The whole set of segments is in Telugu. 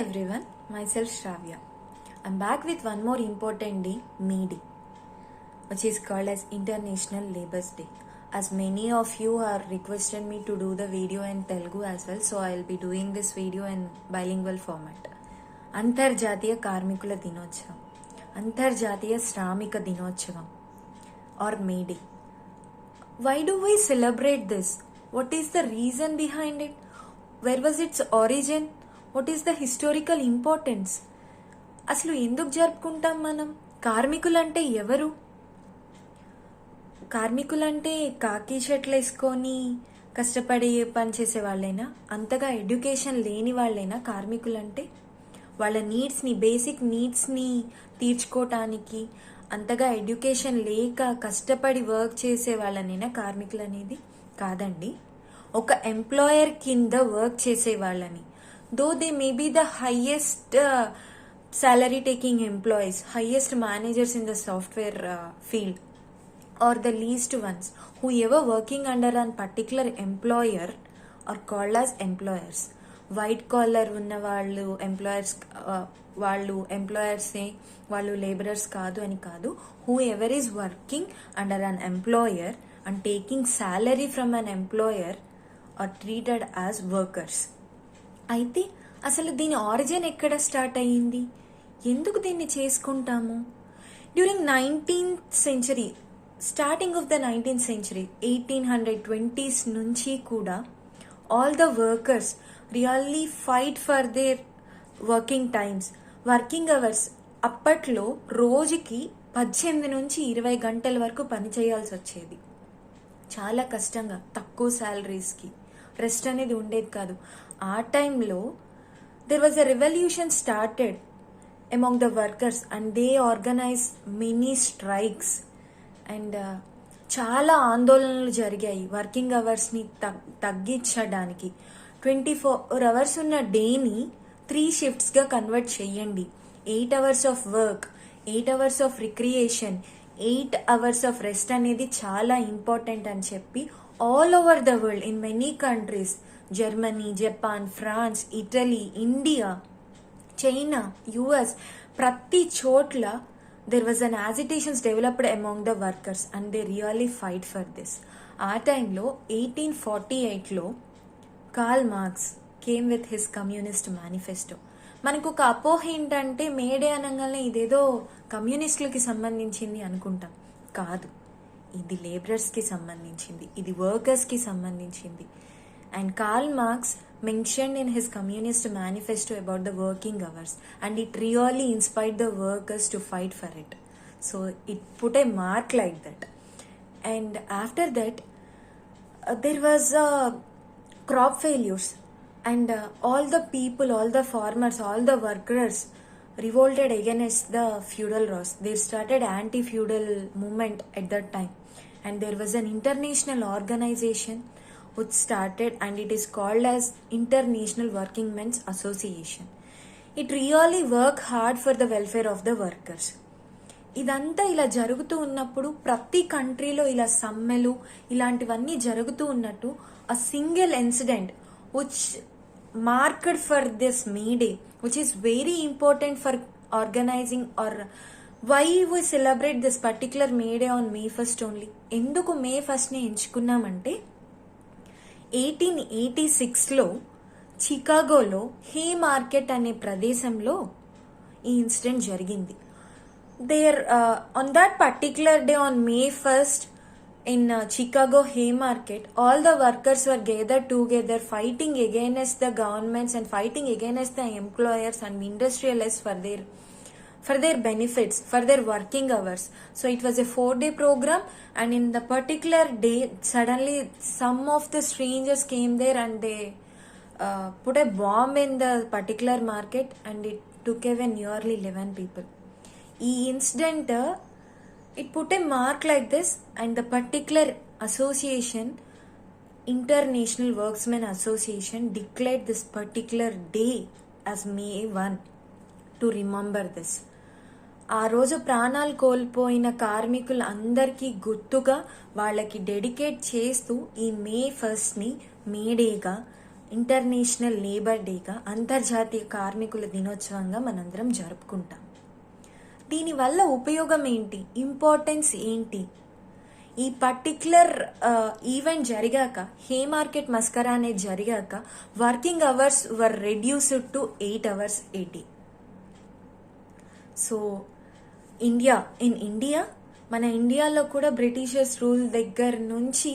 everyone, myself Shravya. I'm back with one more important day, May Day, which is called as International Labour's Day. As many of you are requested me to do the video in Telugu as well, so I'll be doing this video in bilingual format. అంతర్జాతీయ కార్మికుల దినోత్సవం, అంతర్జాతీయ శ్రామిక దినోత్సవం or May Day. Why do we celebrate this? What is the reason behind it? Where was its origin? What is the historical importance? అసలు ఎందుకు జరుపుకుంటాం మనం? కార్మికులంటే ఎవరు? కార్మికులంటే కాకి షర్ట్లు వేసుకొని కష్టపడి పనిచేసే వాళ్ళైనా, అంతగా ఎడ్యుకేషన్ లేని వాళ్ళైనా కార్మికులంటే? వాళ్ళ నీడ్స్ని, బేసిక్ నీడ్స్ని తీర్చుకోవటానికి అంతగా ఎడ్యుకేషన్ లేక కష్టపడి వర్క్ చేసే వాళ్ళనైనా కార్మికులు అనేది? కాదండి. ఒక ఎంప్లాయర్ కింద వర్క్ చేసే వాళ్ళని, though they may be the highest salary taking employees, highest managers in the software field, or the least ones, whoever working under a particular employer are called as employers. White collar ఉన్న వాళ్ళు ఎంప్లాయర్స్, వాళ్ళు ఎంప్లాయర్సే, వాళ్ళు లేబరర్స్ కాదు అని కాదు. Whoever is working under an employer and taking salary from an employer are treated as workers. అయితే అసలు దీని ఆరిజిన్ ఎక్కడ స్టార్ట్ అయ్యింది? ఎందుకు దీన్ని చేసుకుంటాము? During 19th century, starting of the 19th century, 1820s నుంచి కూడా all the workers really fight for their working times, working hours. అప్పట్లో రోజుకి 18 నుంచి 20 గంటల వరకు పని చేయాల్సి వచ్చేది. చాలా కష్టంగా, తక్కువ శాలరీస్కి, రెస్ట్ అనేది ఉండేది కాదు. ఆ టైంలో there was a revolution started among the workers and they organized many strikes and చాలా ఆందోళనలు జరిగాయి వర్కింగ్ అవర్స్ని తగ్గించడానికి. 24 hours ఉన్న డేని 3 షిఫ్ట్స్గా కన్వర్ట్ చేయండి. 8 hours of work, 8 hours of recreation, 8 hours of rest అనేది చాలా ఇంపార్టెంట్ అని చెప్పి all over the world in many countries, Germany, Japan, France, Italy, India, China, US, ప్రతి చోట్ల there was an agitations developed among the workers and they really fight for this. ఆ టైంలో 1848లో Karl Marx came with his communist manifesto. మనకు ఒక అపోహ ఏంటంటే మేడే అనగానే ఇదేదో కమ్యూనిస్టులకి సంబంధించింది అనుకుంటాం. కాదు, ఇది లేబరర్స్కి సంబంధించింది, ఇది వర్కర్స్కి సంబంధించింది. And Karl Marx mentioned in his Communist Manifesto about the working hours, and it really inspired the workers to fight for it. So it put a mark like that. And after that, there was crop failures, and all the people, all the farmers, all the workers revolted against the feudal laws. They started anti-feudal movement at that time, and there was an international organization which started, and it is called as International Working Men's Association. It really worked hard for the welfare of the workers. ఇదంతా ఇలా జరుగుతూ ఉన్నప్పుడు ప్రతి కంట్రీలో ఇలా సమ్మెలు ఇలాంటివన్నీ జరుగుతూ ఉన్నట్టు a single incident which marked for this May Day, which is very important for organizing, or why we celebrate this particular May Day on May 1st only. ఎందుకు May 1st ఎంచుకున్నామంటే 1886లో చికాగోలో హే మార్కెట్ అనే ప్రదేశంలో ఈ ఇన్సిడెంట్ జరిగింది. There on that particular day on May 1st in Chicago Haymarket, all the workers were gathered together fighting against the governments and fighting against the employers and industrialists for their benefits, for their working hours. So it was a 4-day program, and in the particular day suddenly some of the strangers came there and they put a bomb in the particular market and it took away nearly 11 people. ఈ incident it put a mark like this, and the particular association, International Workmen Association, declared this particular day as May 1 to remember this. ఆ రోజు ప్రాణాలు కోల్పోయిన కార్మికులు అందరికీ గుర్తుగా వాళ్ళకి డెడికేట్ చేస్తూ ఈ May 1ని మేడేగా ఇంటర్నేషనల్ లేబర్ డేగా, అంతర్జాతీయ కార్మికుల దినోత్సవంగా మనందరం జరుపుకుంటాం. దీనివల్ల ఉపయోగం ఏంటి, ఇంపార్టెన్స్ ఏంటి? ఈ పర్టిక్యులర్ ఈవెంట్ జరిగాక, హే మార్కెట్ మస్కరా అనేది జరిగాక working hours were reduced to 8 hours a day. So India మన ఇండియాలో కూడా బ్రిటిషర్స్ రూల్ దగ్గర నుంచి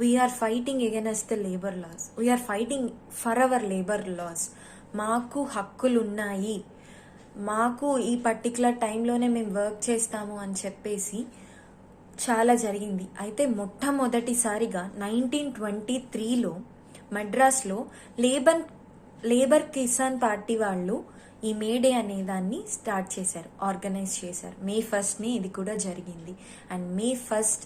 we're fighting against the labour laws, we're fighting for our labour laws. మాకు హక్కులు ఉన్నాయి, మాకు ఈ పర్టికులర్ టైంలోనే మేము వర్క్ చేస్తాము అని చెప్పేసి చాలా జరిగింది. అయితే మొట్టమొదటిసారిగా 1923లో మద్రాస్లో లేబర్ కిసాన్ పార్టీ వాళ్ళు ఈ మేడే అనే దాన్ని స్టార్ట్ చేశారు, ఆర్గనైజ్ చేశారు. May 1st ఇది కూడా జరిగింది. And May 1st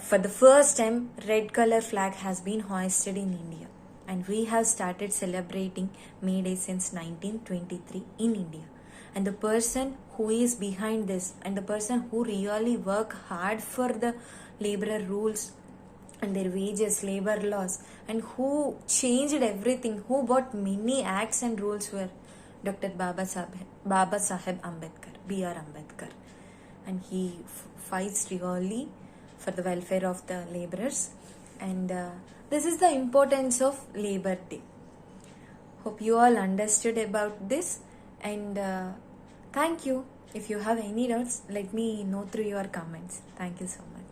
for the first time red color flag has been hoisted in India, and we have started celebrating May Day since 1923 in India. And the person who is behind this, and the person who really work hard for the laborer rules and their wages, labor laws, and who changed everything, who brought many acts and rules, were Dr. Baba Saheb Ambedkar, B.R. Ambedkar. And he fights really for the welfare of the laborers. And this is the importance of Labor Day. Hope you all understood about this. And thank you. If you have any doubts, let me know through your comments. Thank you so much.